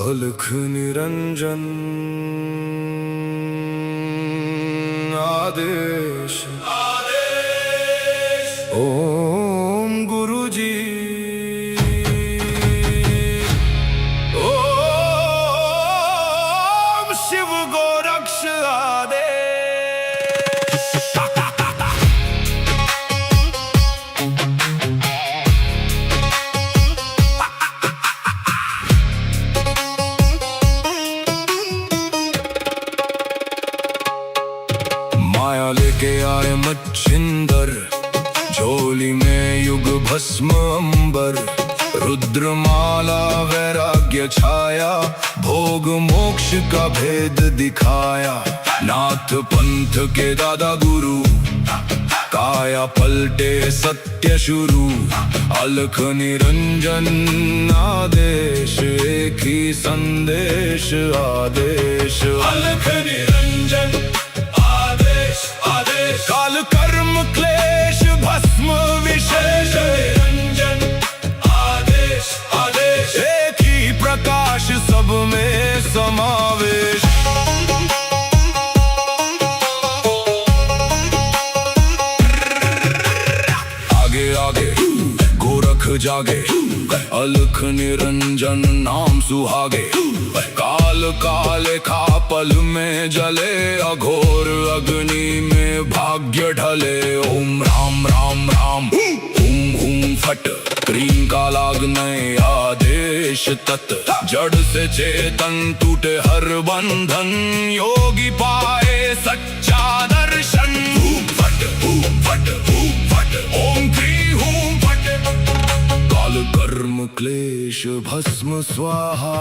अलख निरंजन आदेश ओम गुरुजी ओम शिव गोरक्ष आदेश। माया लेके आए मच्छिंदर, झोली में युग भस्म अंबर। रुद्रमाला वैराग्य छाया, भोग मोक्ष का भेद दिखाया। नाथ पंथ के दादा गुरु, काया पलटे सत्य शुरू। अलख निरंजन आदेश, एक ही संदेश आदेश। अलख निरंजन काल कर्म क्लेश भस्म विशेष। निरंजन आदेश आदेश, एक ही प्रकाश सब में समावेश। आगे आगे गोरख जागे, अलख निरंजन नाम सुहागे। काल काले खा पल में जले, अघोर अग्नि में भाग्य ढले। ओम राम राम राम हुम हुम फट, क्रीम का लागने आदेश तत्। जड़ से चेतन टूटे हर बंधन, योगी पाए सच्चा दर्शन। हुम फट ओम क्री हुम फट, काल कर्म क्लेश भस्म स्वाहा।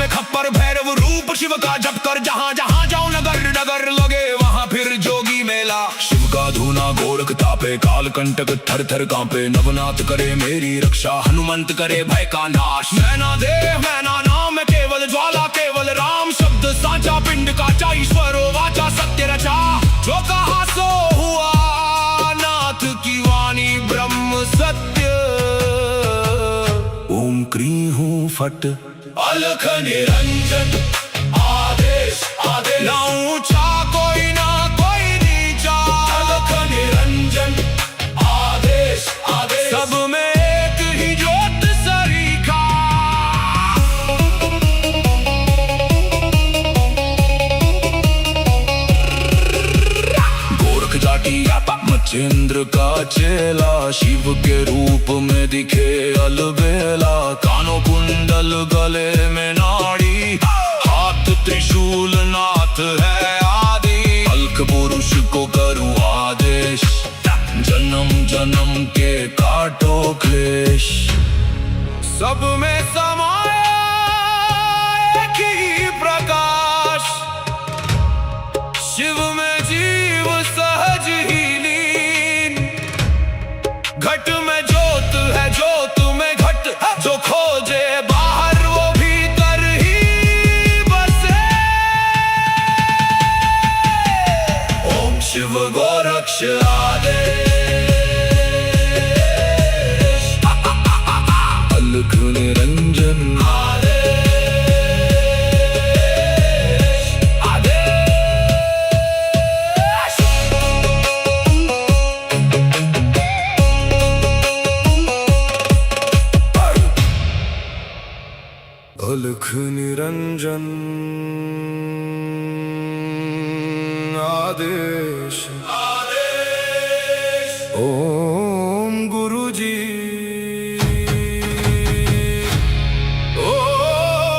खप्पर भैरव रूप शिव का जप कर, जहाँ जहाँ जाओ नगर नगर लगे वहाँ फिर जोगी मेला। शिव का धूना गोरख तापे, काल कंटक थर थर कांपे। नवनाथ करे मेरी रक्षा, हनुमंत करे भय का नाश। मैना देह मैना नाम केवल ज्वाला, केवल राम शब्द साचा। पिंड काचा ईश्वरो वाचा, सत्य रचा। जो कहा सो हुआ, नाथ की वाणी ब्रह्म सत्य। ओम क्री हूँ फट, अलख निरंजन आदेश आदेश। ना ऊंचा कोई ना कोई नीचा, अलख निरंजन आदेश आदेश। सब में एक ही ज्योत सरीखा। गोरख जाटी मच्छिंद्र का चेला, शिव के रूप में दिखे अलबेला। कानों कुंडल गले में नाड़ी, हाथ त्रिशूल नाथ है आदि। अलख पुरुष को करूं आदेश, जन्म जन्म के काटो क्लेश। सब में समाया एक ही प्रकाश, शिव में जीव सहज ही लीन। घट में ज्योत है, ज्योत में घट। जो खोजे बाहर वो भीतर ही बसे। ओम शिव गोरक्ष आदेश, अलख निरंजन आदेश आदेश। अलख निरंजन आदेश ओम गुरुजी ओम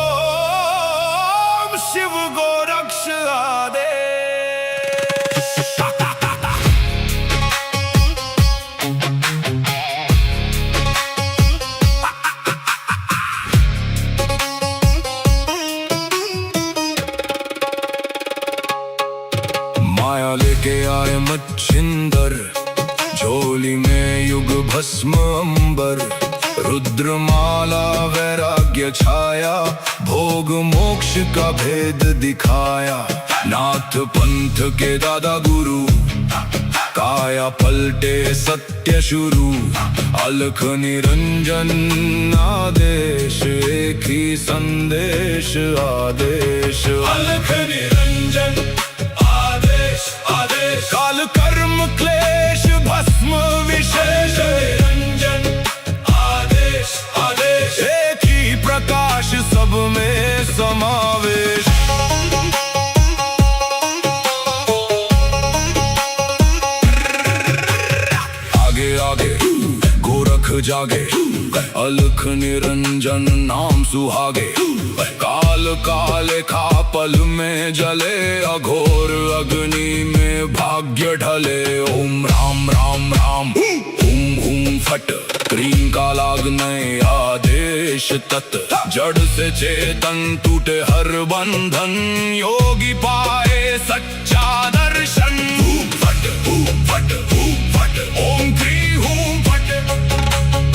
शिव गोरक्ष आदेश। माया लेके आए मच्छिंदर, झोली में युग भस्म अंबर। रुद्रमाला वैराग्य छाया, भोग मोक्ष का भेद दिखाया। नाथ पंथ के दादा गुरु, काया पलटे सत्य शुरू। अलख निरंजन आदेश, एक ही संदेश आदेश। अलख निरंजन आदेश आदेश, काल कर्म क्लेश भस्म विशेष। निरंजन आदेश आदेश, एक ही प्रकाश सब में समावेश। आगे आगे गोरख जागे, अलख निरंजन नाम सुहागे। काल काले खा पल में जले, अघोर अग्नि में भाग्य ढले। ओम राम राम राम, हुम हुम फट, क्रीम का लागने आदेश तत्। जड़ से चेतन टूटे हर बंधन, योगी पाए सच्चा दर्शन। हुम फट हुम फट हुम फट, ओम क्री हुम फट।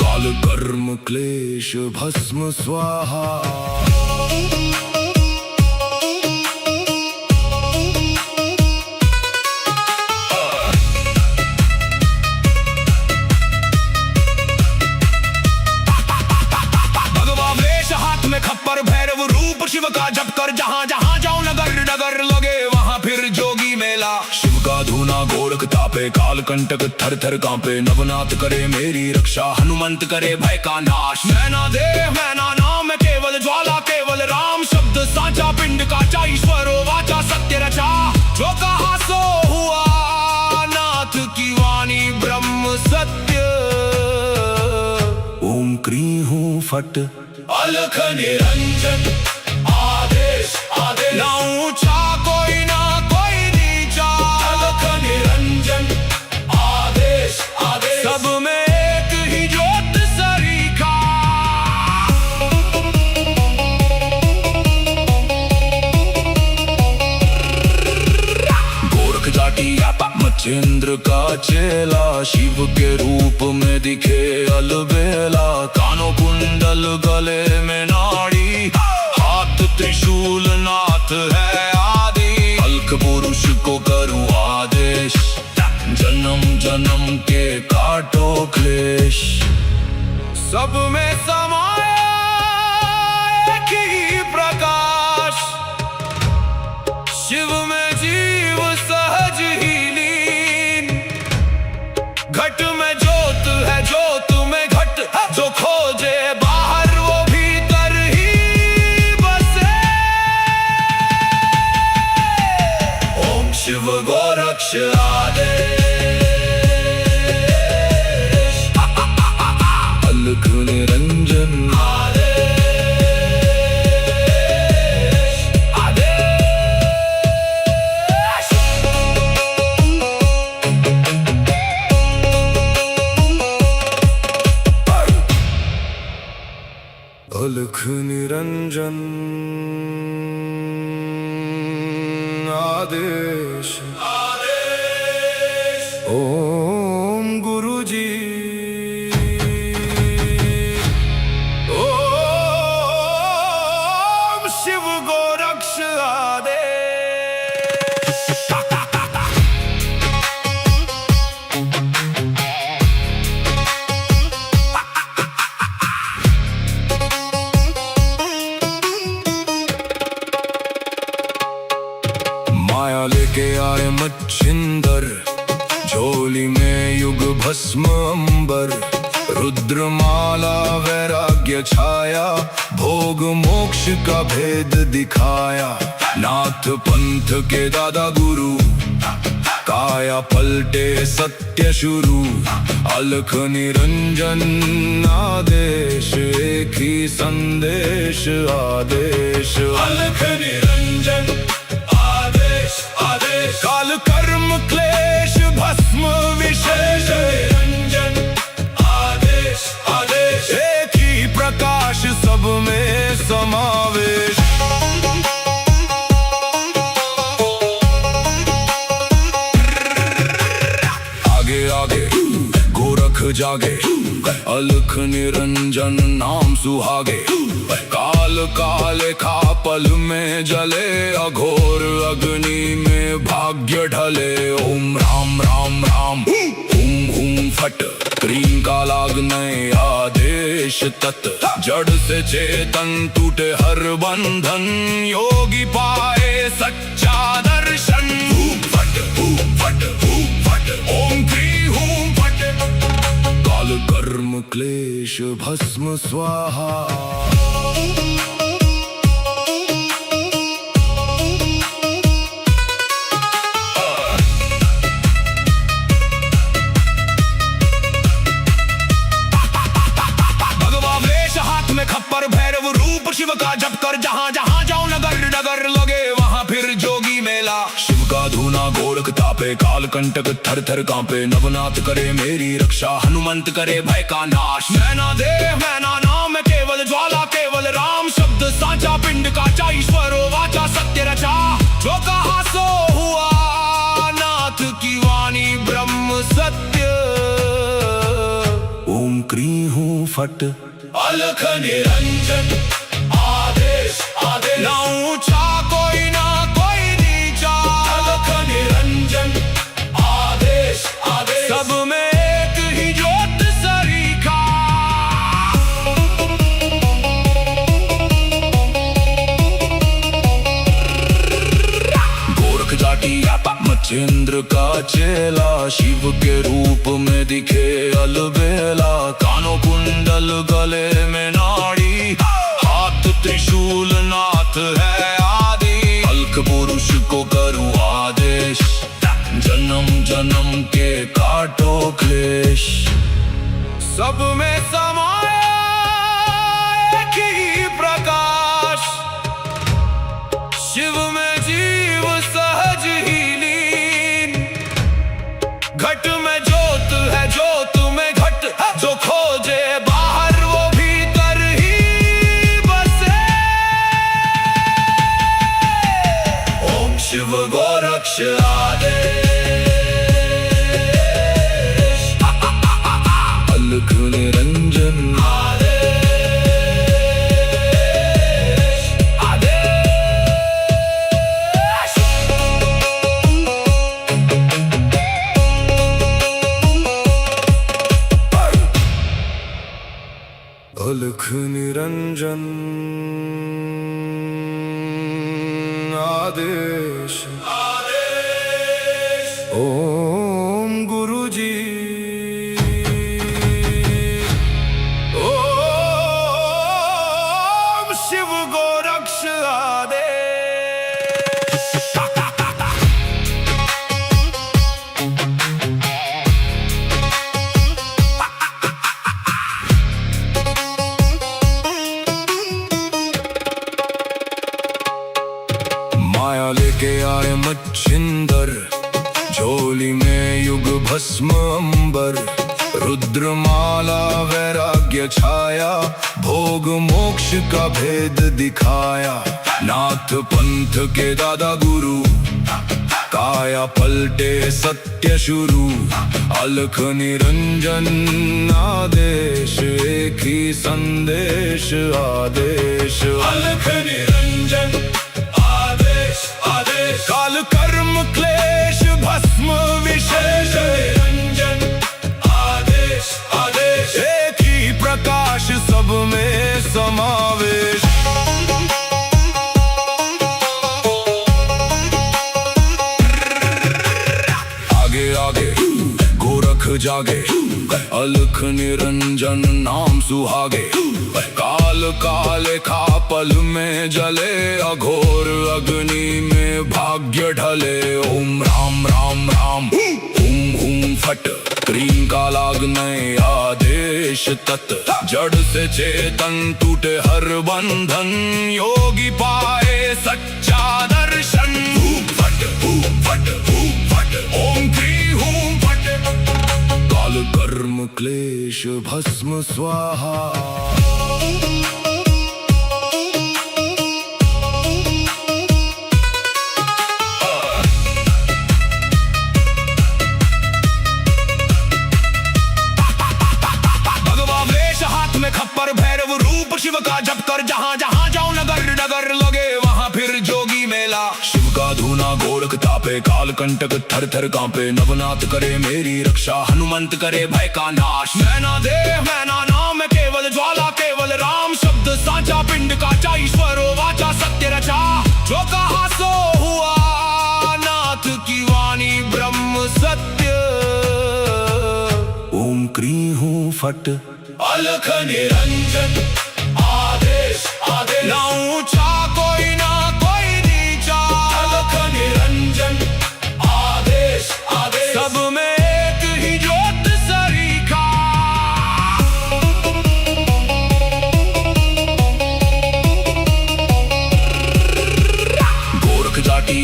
काल कर्म क्लेश भस्म स्वाहा। खप्पर भैरव रूप शिव का जप कर, जहाँ जहाँ जाऊं नगर नगर लगे वहाँ फिर जोगी मेला। शिव का धूना गोरख तापे, काल कंटक थर थर कांपे। नवनाथ करे मेरी रक्षा, हनुमंत करे भय का नाश। मैना देह मैना नाम है केवल ज्वाला, केवल राम शब्द साचा। पिंड काचा ईश्वरो वाचा, सत्य रचा जो कहा सो हुआ। नाथ की वाणी ब्रह्म सत्य। ओम क्री हूँ फट, अलख निरंजन आदेश आदेश। ना ऊंचा कोई ना कोई नीचा, अलख निरंजन आदेश आदेश। सब में एक ही ज्योत सरीखा। गोरख जाटी आपा मच्छिंद्र का चेला, शिव के रूप में दिखे अलबेला। कानों कुंडल गले में नाड़ी, हाथ त्रिशूल नाथ है आदि। अलख पुरुष को करूं आदेश, जन्म जन्म के काटो क्लेश। सब में समाया एक ही प्रकाश, शिव में जीव सहज ही लीन। घट में ज्योत है ज्योत में घट, जो खोजे बाहर वो भीतर ही बसे। ओम शिव गोरक्ष आदेश। अलख निरंजन आदेश आदेश। अलख निरंजन आदेश आदेश। ओम गुरु जी, ओम शिव गोरक्ष आदेश। माया लेके आए मच्छिंदर, झोली में युग भस्म अंबर। रुद्रमाला वैराग्य छाया, भोग मोक्ष का भेद दिखाया। नाथ पंथ के दादा गुरु, काया पलटे सत्य शुरू। अलख निरंजन आदेश, एक ही संदेश आदेश। अलख निरंजन आदेश आदेश, काल कर्म क्लेश भस्म विशेष। निरंजन आदेश आदेश, एक ही प्रकाश सब में समावेश। आगे आगे गोरख जागे, अलख निरंजन नाम सुहागे। काल काले खा पल में जले, अघोर अग्नि में भाग्य ढले। ओम राम राम राम हुम हुम फट, क्रीम का लागने आदेश तत्। जड़ से चेतन टूटे हर बंधन, योगी पाए सच्चा दर्शन। हुम फट हुम फट हुम फट, ओम क्री हुम फट। काल कर्म क्लेश भस्म स्वाहा। खप्पर भैरव रूप शिव का जप कर, जहाँ जहाँ जाओ नगर नगर लगे वहाँ फिर जोगी मेला। शिव का धूना गोरख तापे, काल कंटक थर थर कांपे। नवनाथ करे मेरी रक्षा, हनुमंत करे भय का नाश। मैना देह मैना नाम केवल ज्वाला, केवल राम शब्द साचा। पिंड काचा ईश्वरो वाचा, सत्य रचा। जो कहा सो हुआ, नाथ की वाणी ब्रह्म सत्य। ओम क्री हूँ फट, अलख निरंजन आदेश आदेश। ना ऊंचा कोई ना कोई नीचा, अलख निरंजन आदेश आदेश। सब में एक ही ज्योत सरीखा। गोरख जाटी मचेंद्र का चेला, शिव के रूप में दिखे अलबेला। कानों कुंडल गले में नाड़ी, हाथ त्रिशूल नाथ है आदि। अलख पुरुष को करूँ आदेश, जन्म जन्म के काटो क्लेश। सब में समाया एक ही प्रकाश, शिव में जीव सहज ही लीन। घट में ज्योत है, ज्योत में घट। जो खोजे बाहर वो भीतर ही बसे। ओम शिव गोरक्ष आदेश। अलख निरंजन अलख निरंजन आदेश आदेश। ओम गुरु जी। ओम शिव गोरक्ष आदेश। माया लेके आए मच्छिंदर, झोली में युग भस्म अंबर। रुद्रमाला वैराग्य छाया, भोग मोक्ष का भेद दिखाया। नाथ पंथ के दादा गुरु, काया पलटे सत्य शुरू। अलख निरंजन आदेश, एक ही संदेश आदेश। अलख निरंजन आदेश आदेश। काल कर्म क्लेश भस्म विशेष। निरंजन आदेश आदेश। एक ही प्रकाश सब में समावेश। आगे आगे गोरख जागे, अलख निरंजन नाम सुहागे। काल काले खा पल में जले, अघोर अग्नि में भाग्य ढले। ओम राम राम राम हुम हुम फट, क्रीम का लागने आदेश तत्। जड़ से चेतन टूटे हर बंधन, योगी पाए सच्चा दर्शन। हुम फट हुम फट हुम फट, ओम क्री हुम फट। काल कर्म क्लेश भस्म स्वाहा। तापे काल कंटक थर थर कांपे नवनाथ करे मेरी रक्षा हनुमंत करे भय का नाश। मैना देह मैना नाम है केवल ज्वाला केवल राम शब्द सांचा पिंड काचा ईश्वरो वाचा सत्य रचा जो कहा सो हुआ नाथ की वाणी ब्रह्म सत्य। ओम क्री हूँ फट अलख निरंजन आदेश आदेश ना ऊंचा कोई ना कोई नीचा अलख निरंजन आदेश आदेश सब में एक ही ज्योत सरीखा। गोरख जाटी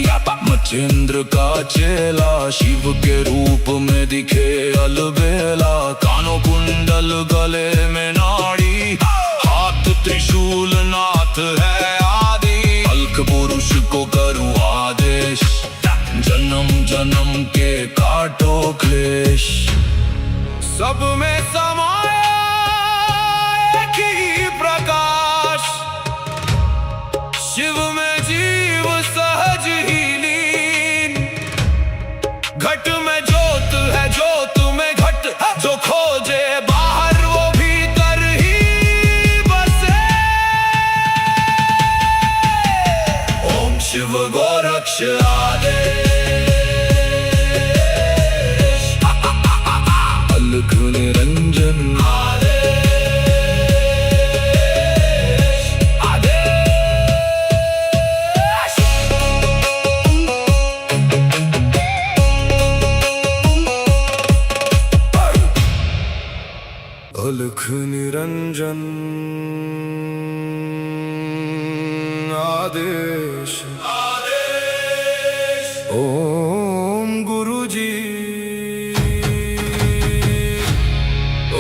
मच्छिंद्र का चेला शिव के रूप में दिखे अलबेला कानों कुंडल गले में नाड़ी हाथ त्रिशूल नाथ है आदि अलख पुरुष को करूँ आदेश जन्म जन्म के काटो क्लेश। सब में समाया एक ही प्रकाश शिव में जीव सहज ही लीन घट में ज्योत है ज्योत में घट जो खोजे बाहर वो भीतर ही बसे। ओम शिव गोरक्ष आदेश अलख निरंजन अलख निरंजन आदेश ओम गुरु जी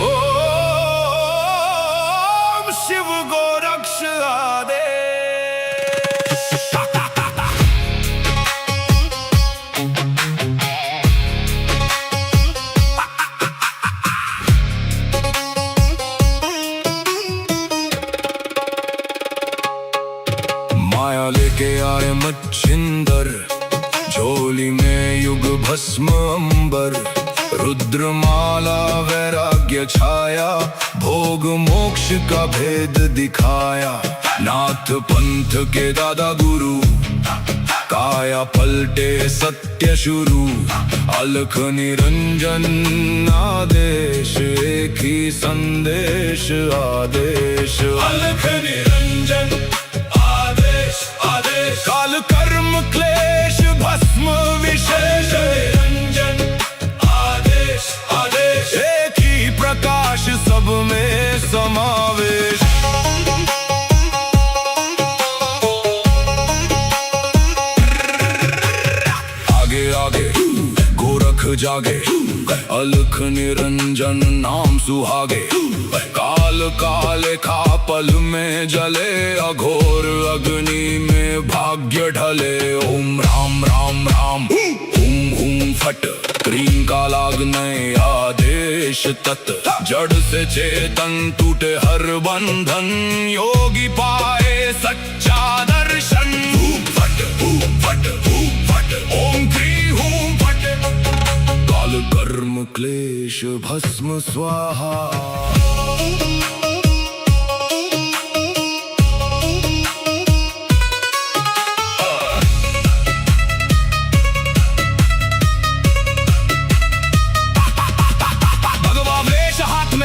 ओम शिव गोरक्ष आदेश। माया लेके आए मच्छिंदर झोली में युग भस्म अंबर रुद्रमाला वैराग्य छाया भोग मोक्ष का भेद दिखाया नाथ पंथ के दादा गुरु काया पलटे सत्य शुरू अलख निरंजन आदेश एक ही संदेश आदेश अलख निरंजन आदेश आदेश काल कर्म क्लेश भस्म विशेष निरंजन आदेश आदेश एक ही प्रकाश सब में समावेश। आगे आगे गोरख जागे अलख निरंजन नाम सुहागे काल काले खा पल में जले अघोर अग्नि में भाग्य ढले। ओम राम राम राम हुम हुम फट क्रीम का लागने आदेश तत् जड़ से चेतन टूटे हर बंधन योगी पाए सच्चा दर्शन। फट फट फट ओम क्री हूं फट काल कर्म क्लेश भस्म स्वाहा।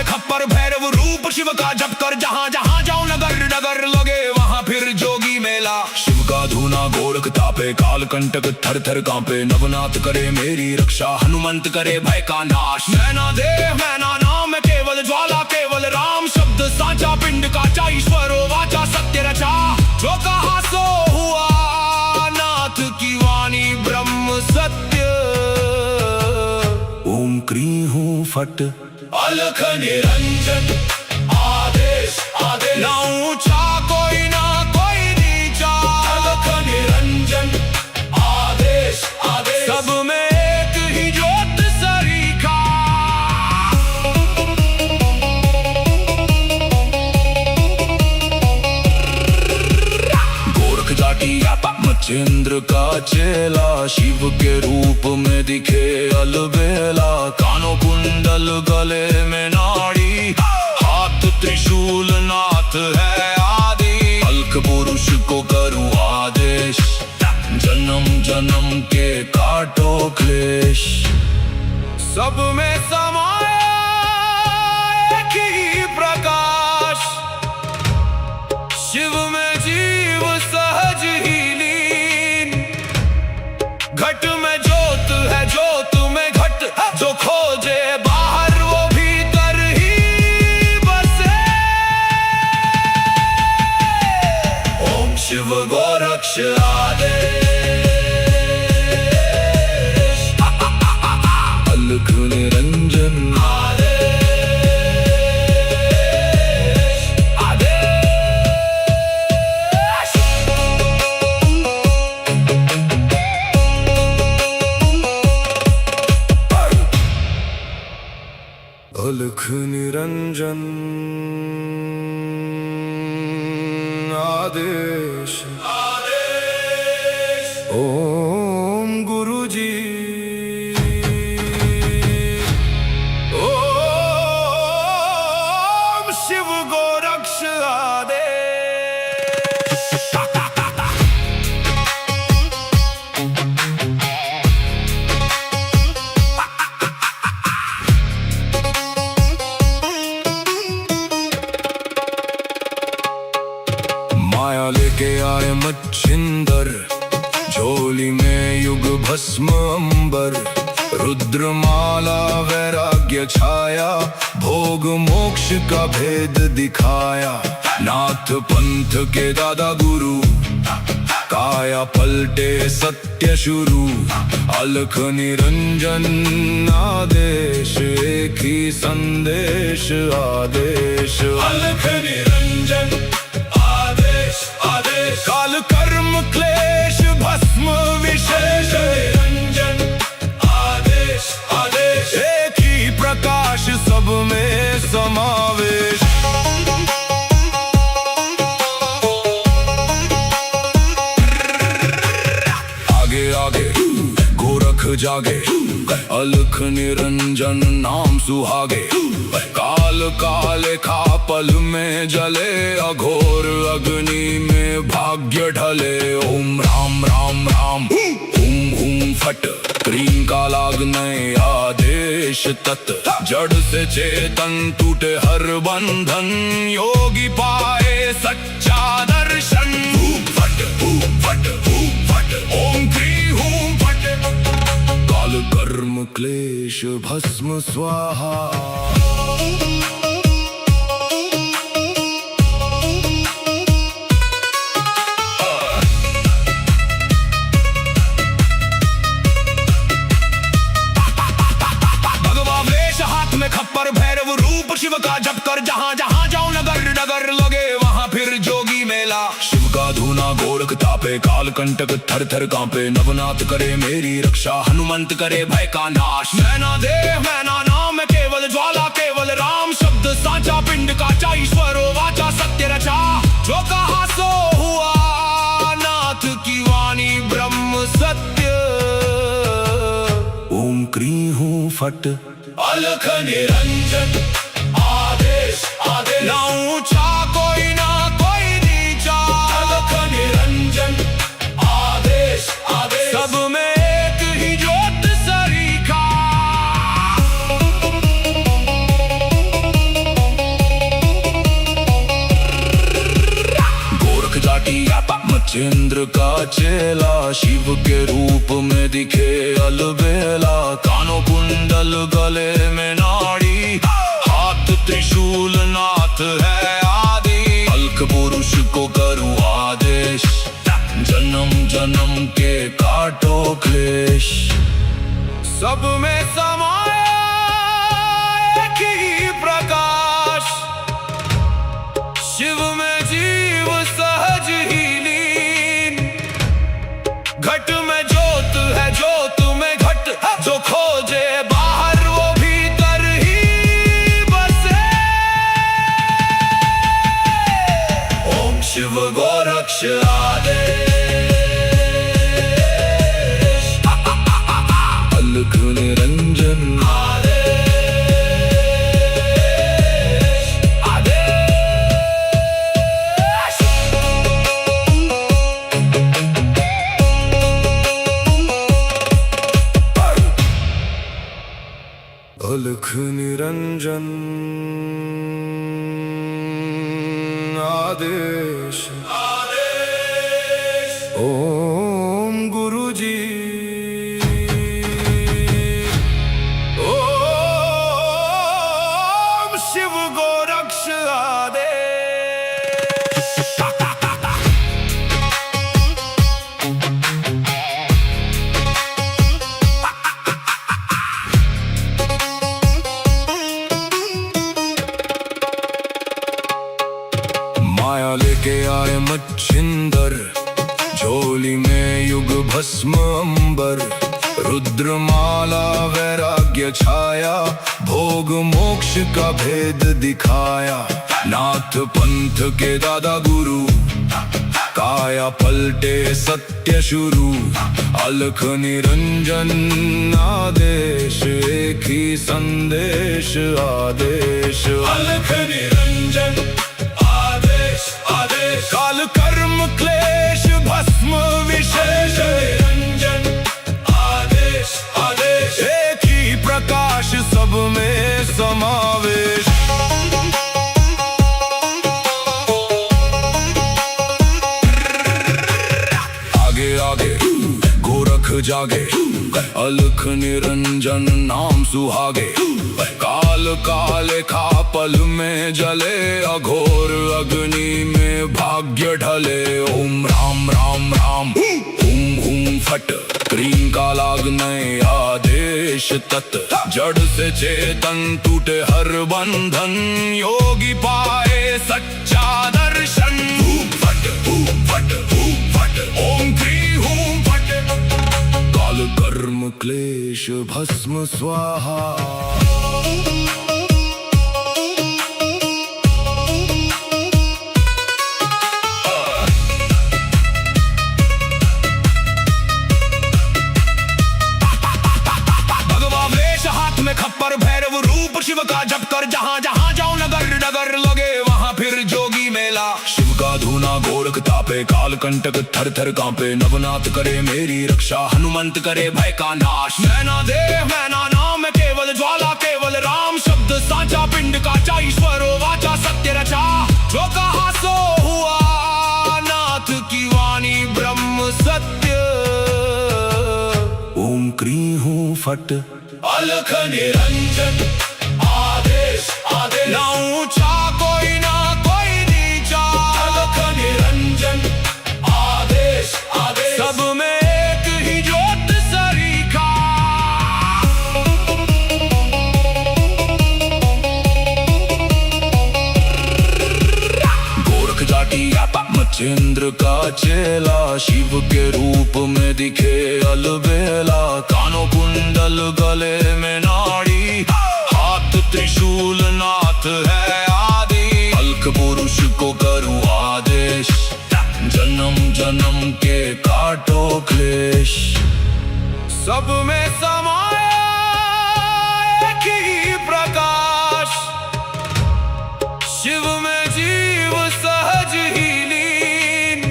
खप्पर भैरव रूप शिव का जप कर जहाँ जहाँ जाओ नगर नगर लगे वहाँ फिर जोगी मेला। शिव का धूना गोरख तापे काल कंटक थर थर कांपे नवनाथ करे मेरी रक्षा हनुमंत करे भय का नाश। मैना देह मैना नाम है केवल ज्वाला केवल राम शब्द सांचा पिंड काचा ईश्वरो वाचा सत्य रचा जो कहा सो हुआ नाथ की वाणी ब्रह्म सत्य। ओम क्री हूँ फट अलख निरंजन आदेश आदेश ना ऊंचा कोई ना कोई नीचा अलख निरंजन आदेश आदेश सब में एक ही ज्योत सरीखा। गोरख जाटी मचेंद्र का चेला शिव के रूप में दिखे अलबेला। कानों कुंडल गले में नाड़ी, हाथ त्रिशूल नाथ है आदि। अल्क पुरुष को करूँ आदेश, जन्म जन्म के काटो क्लेश। सब में समाया एक ही प्रकाश, शिव में जीव सहज ही लीन। घट में ज्योत है, ज्योत में घट, जो खोजे बाहर वो भीतर ही बसे। ओम शिव गोरक्ष आदेश, अलख निरंजन आदेश, आदेश। अलख निरंजन आदेश, आदेश। ओम गुरुजी, ओम शिव गोरक्ष आदेश। माया लेके आए मच्छिंदर, झोली में युग भस्म अंबर। रुद्रमाला वैराग्य छाया, भोग मोक्ष का भेद दिखाया। नाथ पंथ के दादा गुरु, काया पलटे सत्य शुरू। अलख निरंजन आदेश, एक ही संदेश आदेश। अलख निरंजन आदेश, आदेश। काल कर्म क्लेश भस्म विशेष, निरंजन आदेश, आदेश। एक ही प्रकाश सब में समावेश। आगे आगे गोरख जागे, अलख निरंजन नाम सुहागे। काल काले खा पल में जले, अघोर अग्नि में भाग्य ढले। ओम राम राम राम, हुम हुम फट, क्रीम का लागने आदेश तत्। जड़ से चेतन टूटे हर बंधन, योगी पाए सच्चा दर्शन। फट फट फट, ओम क्री हूं फट। काल कर्म क्लेश भस्म स्वाहा। खप्पर भैरव रूप शिव का जप कर, जहां जहां जाऊं नगर नगर लगे वहां फिर जोगी मेला। शिव का धूना गोरख तापे, काल कंटक थर थर कांपे। नवनाथ करे मेरी रक्षा, हनुमंत करे भय का नाश। मैना देह मैना नाम, केवल ज्वाला केवल राम। शब्द साचा पिंड का ईश्वर वाचा सत्य रचा। जो कहा सो हुआ, नाथ की वाणी ब्रह्म सत्य। ओम क्री हूं फट, अलख निरंजन आदेश, आदेश। ना ऊंचा कोई ना कोई नीचा, अलख निरंजन आदेश, आदेश। सब में एक ही ज्योत सरीखा। गोरख जाटी मचेंद्र का चेला, शिव के रूप में दिखे अलबेला। कानों कुंडल गले में नाड़ी, हाथ त्रिशूल नाथ है आदि। अल्क पुरुष को करूँ आदेश, जन्म जन्म के काटो क्लेश। सब में समाया एक ही प्रकाश, शिव में जीव सहज ही लीन। घट में ज्योत है, ज्योत में घट, जो खोजे बाहर वो भीतर ही बसे। ओम शिव गोरक्ष आदेश। अलख निरंजन आदेश ओम गुरुजी ओम शिव गोरक्ष आदेश। माया लेके आए मच्छिंदर, झोली में युग भस्म अंबर। रुद्रमाला वैराग्य छाया, भोग मोक्ष का भेद दिखाया। नाथ पंथ के दादा गुरु, काया पलटे सत्य शुरू। अलख निरंजन आदेश, एक ही संदेश आदेश। अलख निरंजन आदेश, काल कर्म क्लेश भस्म विशेष। निरंजन आदेश आदेश, एक ही प्रकाश सब में समावेश। आगे आगे गोरख जागे, अलख निरंजन नाम सुहागे। काल काले खा पल में जले, अघोर अग्नि में भाग्य ढले। ओम राम राम राम हुम हुम फट, क्रीम का लागने आदेश तत्। जड़ से चेतन टूटे हर बंधन, योगी पाए सच्चा दर्शन। हुम फट ओम क्री हुम फट, काल कर्म क्लेश भस्म स्वाहा। खप्पर भैरव रूप शिव का जप कर, जहाँ जहाँ जाओ नगर नगर लगे वहाँ फिर जोगी मेला। शिव का धूना गोरख तापे, काल कंटक थर थर कांपे। नवनाथ करे मेरी रक्षा, हनुमंत करे भय का नाश। मैना देव मैना नाम केवल ज्वाला, केवल राम शब्द साचा। पिंड काचा ईश्वरो वाचा, सत्य रचा। जो कहा सो हुआ, नाथ की वाणी ब्रह्म सत्य। ओम क्री हूँ फट, अलख निरंजन आदेश आदेश। ना ऊंचा कोई ना कोई नीचा, अलख निरंजन आदेश आदेश। सब में एक ही ज्योत सरीखा। गोरख जाटी मच्छिंद्र का चेला, शिव के रूप में दिखे अलबेला। कानों कुंडल गले में नाड़ी, हाथ त्रिशूल नाथ है आदि। अलख पुरुष को करूं आदेश, जन्म जन्म के काटो क्लेश। सब में समाया एक ही प्रकाश, शिव में जीव सहज ही लीन।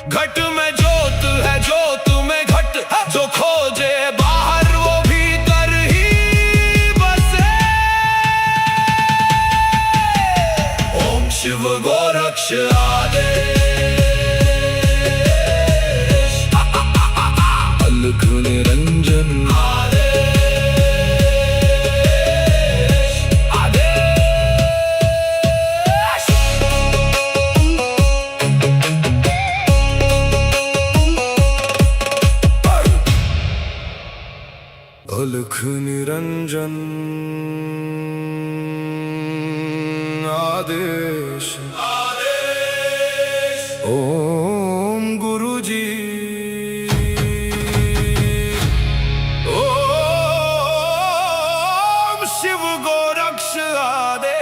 घट में ज्योत है, ज्योत में घट। जो खोजे बाहर वो भीतर ही बसे। ओम शिव गोरक्ष आदेश, अलख निरंजन आदेश आदेश। अलख निरंजन आदेश आदेश। ओम गुरुजी ओम शिव गोरक्ष आदेश।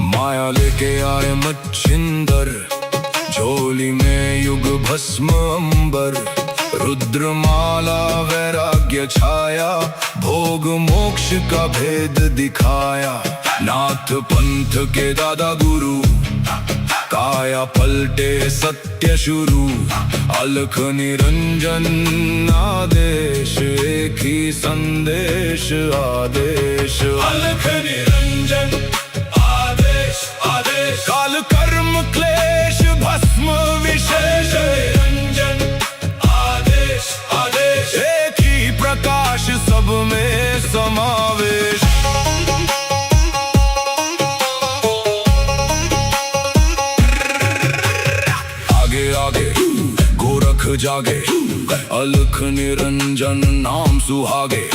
माया लेके आए मच्छिंदर, झोली में युग भस्म अंबर। रुद्रमाला वैराग्य छाया, भोग मोक्ष का भेद दिखाया। नाथ पंथ के दादा गुरु, काया पलटे सत्य शुरू। अलख निरंजन आदेश, एक ही संदेश आदेश। अलख निरंजन आदेश आदेश, काल कर्म क्लेश भस्म विशेष। निरंजन आदेश आदेश, एक ही प्रकाश सब में समावेश। आगे आगे गोरख जागे, अलख निरंजन नाम सुहागे।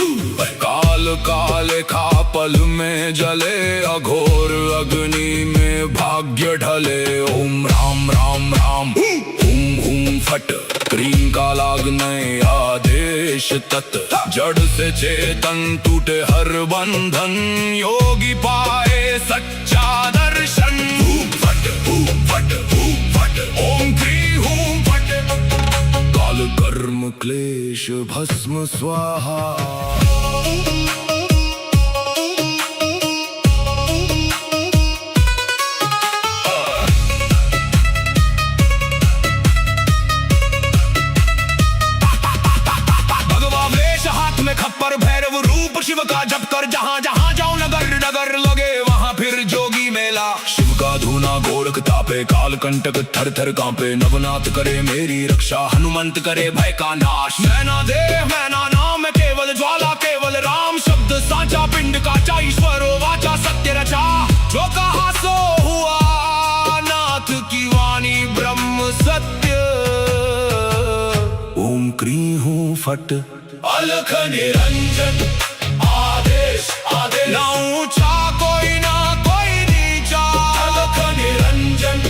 काल काले खा पल में जले, अघोर अग्नि में भाग्य ढले। ओम राम राम राम हुम हुम फट, क्रीम का लागने आदेश तत्। जड़ से चेतन टूटे हर बंधन, योगी पाए सच्चा दर्शन। फट फट फट, ओम क्री हूं फट। काल कर्म क्लेश भस्म स्वाहा। खप्पर भैरव रूप शिव का जप कर, जहां जहां जाऊं नगर नगर लगे वहां फिर जोगी मेला। शिव का धूना गोरख तापे, काल कंटक थर थर कांपे। नवनाथ करे मेरी रक्षा, हनुमंत करे भय का नाश। मैना देह मैना नाम केवल ज्वाला, केवल राम शब्द साचा। पिंड का ईश्वर वाचा सत्य रचा, जो कहा सो हुआ। नाथ की वाणी ब्रह्म सत्य। ओम क्री हूं फट, अलख निरंजन आदेश आदेश। ना ऊंचा कोई ना कोई नीचा, अलख निरंजन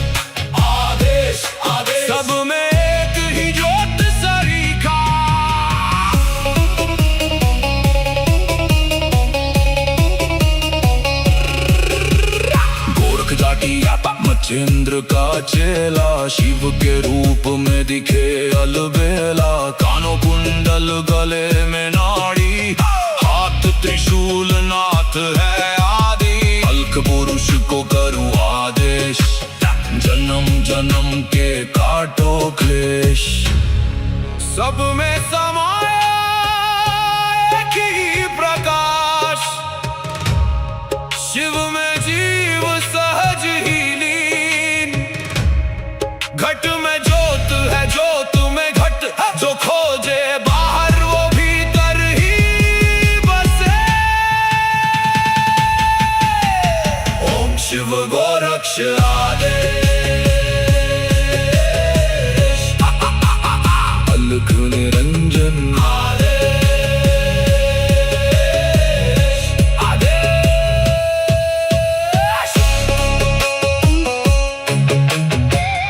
आदेश आदेश। सब में एक ही ज्योत सरीखा। गोरख जाटी मचेंद्र का चेला, शिव के रूप में दिखे अलबेला। कानों कुंडल गले में नाड़ी, हाथ त्रिशूल नाथ है आदि। अलख पुरुष को करूं आदेश, जन्म जन्म के काटो क्लेश। सब में समाया एक ही प्रकाश, शिव में जीव सहज ही लीन। घट में ज्योत है, ज्योत में घट, जो खोजे बाहर वो भीतर ही बसे। ओम शिव गोरक्ष